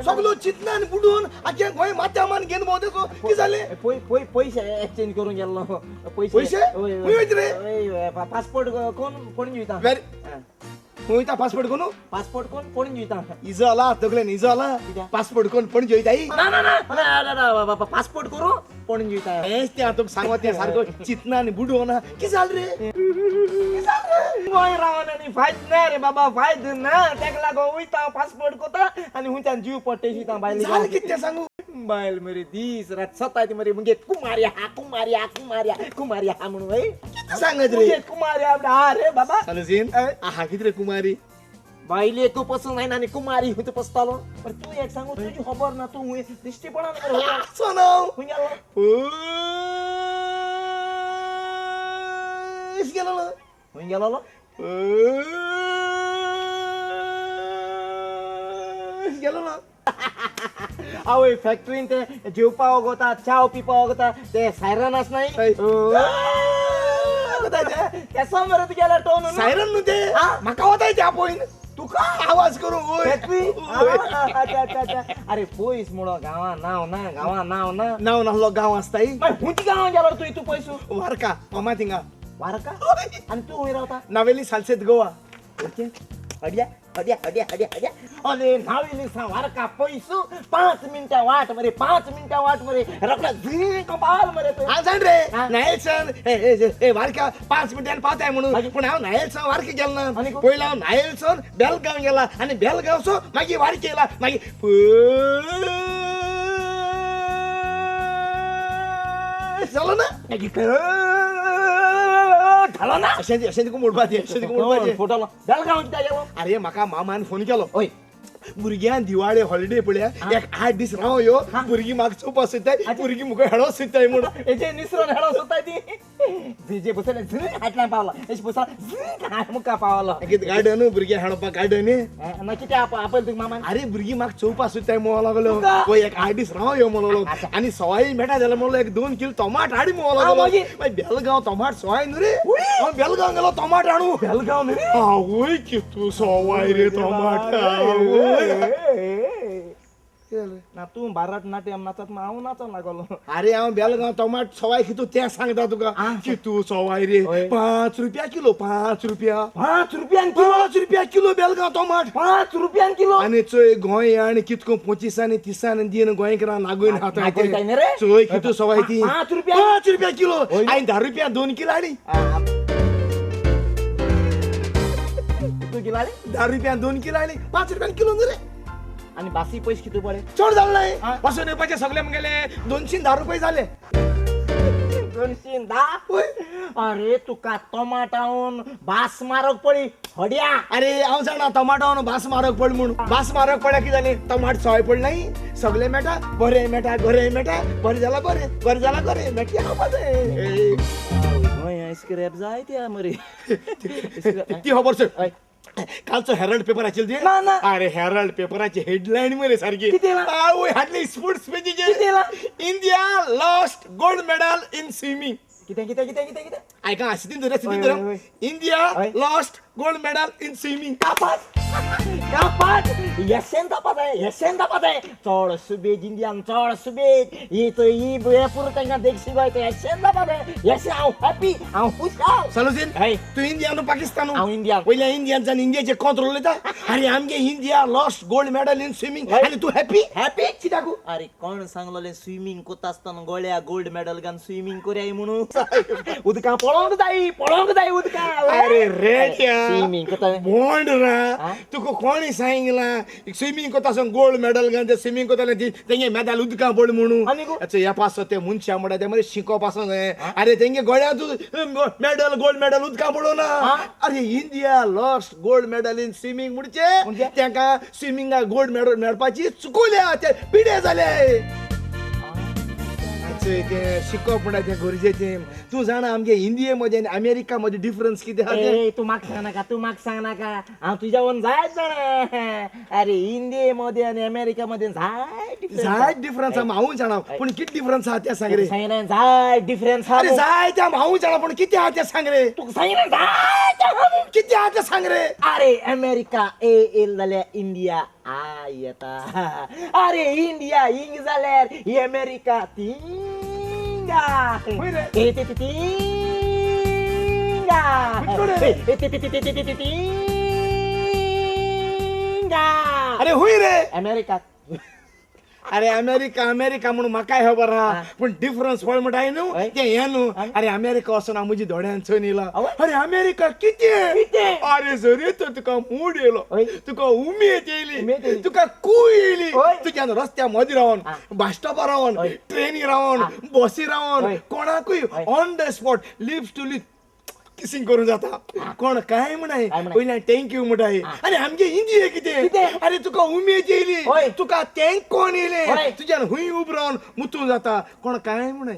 सगळं चितनान बुडून आख्या गोंय माथ्या मान घेऊन भोवतेसो कितें जालें पैसे एक्सचेंज करून गेल्लो पैसे? खंय वयता रे? पासपोर्ट कोण दिता खंयता पासपोर्ट कोण पासपोर्ट कोण दिता इजो आला तगलेन इजो आला पासपोर्ट कोण पण जोयताई ना पासपोर्ट करू कोण दिता हेच ते तुका सांगो ते सारको चितनान बुडून कितें जालें रे गोंय रावन आनी फायद ना रे बाबा फायद ना तेका लागून वयता पासपोर्ट कोता आनी हुंयच्यान जीव पट्टेशिता बायले जालें कितें तें सांगू बायल मरे दीस रात सतायती मरे मुगे कुमारिया म्हणून भाई कितें सांगत रे कुमारिया हा रे बाबा सालुजीन आहा कितें रे कुमारी बायले तू पसंत नाही ना आणि कुमारी हुंय पसतालो पण तू एक सांगू तुझी खबर ना तू हुंय दिश्टीपणान सोनाव हुंय गेलो पयस गेलो ना हुंय गेलो पयस गेलो ना आवय फॅक्टरीन ते जेवपा वगता चाव पिवपा वगता ते सायरन आस नाही केसो मरे तू गेला टोन सायरन न्हू ते म्हाका वताय त्या पळय तुका आवाज करू अरे पयस म्हणो गांवा नाव ना नाव नासलो गांव आसताय हुंची गांवा गेलो तू पयसू वारका मामा थिंगा वारका आणि तू हुंय रावता नावेली सालसेत गोवा अड्या अरे नावेली वारका पयसू 5 मिनिटां वाट मरे 5 मिनिटां वाट मरे रगडा झी कपाल मरे हा जाण रे नायलसन ए वारका 5 मिनिटांनी पावताय म्हणून पण हांव नायलसन वारके गेलो ना पयला हांव नायलसन बेलगांव गेला आनी बेलगांवसो मागीर वारके येला मागीर जालो ना झालो ना अशें तुका म्हणपाचें फोटो बेलगांव कित्याक गेलो अरे म्हाका मामान फोन केलो ओय भुरग्यां दिवाळे हॉलिडे पळया एक 8 दीस राव यो भुरगीं म्हाका चोवपा सोदताय भुरगीं मुगो हेडो सोदताय म्हणून हेजे निसरून हेडो सोदताय ती जे बसले झ हाटला पावला हेज बसला झ मुका पावलो कितें गार्डन भुरग्यां हेडोपाक गार्डन ना कितें आपल तुका मामान अरे भुरगीं म्हाका चोवपा सोदताय म्हणूं लागलो ओय एक 8 दीस राव यो म्हणलो आनी सवाय मेळटा जाल्यार म्हणलो एक 2 किलो टमाट हाडी म्हणूं लागलो बेलगांव टमाट सवाय न्हू रे हांव बेलगांव गेलो टमाट हाडू बेलगांव न्हू रे आवय कितू सवाय रे टमाट ना तू भरतनाट्यम नाचत हांव नाचोंक लागलो अरे हांव बेलगांव टमाट सवाय कितू तें सांगता तुका कितू सवाय रे 5 रुपया किलो 5 रुपया 5 रुपया किलो बेलगांव टमाट 5 रुपया किलो आनी चोय गोंय आनी कितको 25 आनी 30 आनी दिन गोंयकारां नागोयन खाता चोय कितू सवाय ती 5 रुपया किलो हांवें 10 रुपया 2 किलो हाडी तू किलो हाडी 10 रुपया 2 किलो हाडी 5 रुपया किलो न्हू रे आणि बासी पैसे किती पडले चड जालें नाही वचून येवपाचे सगळे म्हगेले 210 रुपये झाले 210 अरे तुका टमाटावन बास मारक पडी हड्या अरे हांव जाणा टमाटावन बास मारक पड म्हणून बास मारक पडल्या कितें जालें टमाट सवाय पड नाही सगळे मेळटा बरें मेळटा बरें जाल्यार बरें मेळटी खावपाचें स्क्रॅप जाय त्या मरे ती खबर सर कालचो हेरल्ड पेपर आशिल्लो ती अरे हेरल्ड पेपराची हेडलायन मरे सारकी आवय हाडली स्पोर्ट्स पेजीचेर India lost gold medal in swimming कितें ऐका आसितीन धर India lost gold medal in swimming कापात यशेन तापाय चड सुबेज इंडियान चड सुबेज ही पुरो तांकां देखशी गोय यशेन तापाय यशे हांव हॅपी हांव खुशाल सालुजीन तू इंडियान पाकिस्तान हांव इंडियान पयल्या इंडियान जावन इंडियाचे कंट्रोल उलयता अरे आमगे India lost gold medal in swimming आनी तू हॅपी कित्याक अरे कोण सांगलोले स्विमिंग कोता आसतना गोळ्या गोल्ड मेडल घान स्विमिंग करया म्हणून उदका पळोवंक जाय उदका अरे रेड्या स्विमिंग कोता बोंड रा तुका कोणी सांगला स्विमिंग कोता गोल्ड मेडल घाल स्विमिंग कोता तेंगे मेदाल उदका पड म्हणून हे पासो ते मनशा म्हणटा ते मरे शिकोवप आसो जाय अरे तेंगे गोळ्या तू मेडल गोल्ड मेडल उदका पडो ना अरे India lost gold medal in swimming म्हणचे तांकां स्विमिंगाक गोल्ड मेडल मेळपाची चुकवल्या ते पिडे जाले शिकोवप म्हणटा तें गरजेचें तू जाणा आमगे इंडिये मध्ये आनी अमेरिका मध्ये डिफरन्स कितें आहा तू म्हाका सांग नाका हांव तुज्या वन जायत जाणा अरे इंडिये मध्ये आनी अमेरिका मध्ये जायत डिफरन्स आहा हांवूय जाणा पूण कितें डिफरन्स आहा तें सांग रे जायत डिफरन्स अरे जायत हांवूय जाणा पूण कितें आहा तें सांग रे तुका सांगितलें जायत कितें आहा तें सांग रे अरे अमेरिका ए येल जाल्यार इंडिया आ येता अरे इंडिया इंग जाल्यार ही अमेरिका तिंगा होय रे. ए ति ति तिंगा कुठं रे? ए ति ति ति ति ति ति तिंगा अरे होय रे. अमेरिका अरे अमेरिका अमेरिका म्हणून म्हाका खबर हा. आहा पण डिफरन्स पळय म्हणटा न्हू होय. ते हे न्हू हा. अरे अमेरिका वचून हांव म्हजी दोळ्यांचो न्हिला आवय. अरे अमेरिका कितें कितें? अरे जरी तर तुका मूड येयलो होय. तुका उमेद उमेद येयली येयली. तुका कू येयली होय. तुज्यान रस्त्या मदीं रावन हा. बस स्टॉपार रावन होय. ट्रेनी रावन हा. बसी रावन होय. कोणाकूय होय. On the spot lips to lips kissing करून जाता कोण काय म्हणाय काय म्हणाय? पयल्यान थँक्यू म्हणटाय हा. आनी आमगे हिंदी कितें? कितें अरे तुका उमेद येयली होय. तुका थँक कोण येयले होय. तुज्यान हुंय उब रावन मुतून जाता कोण काय म्हणाय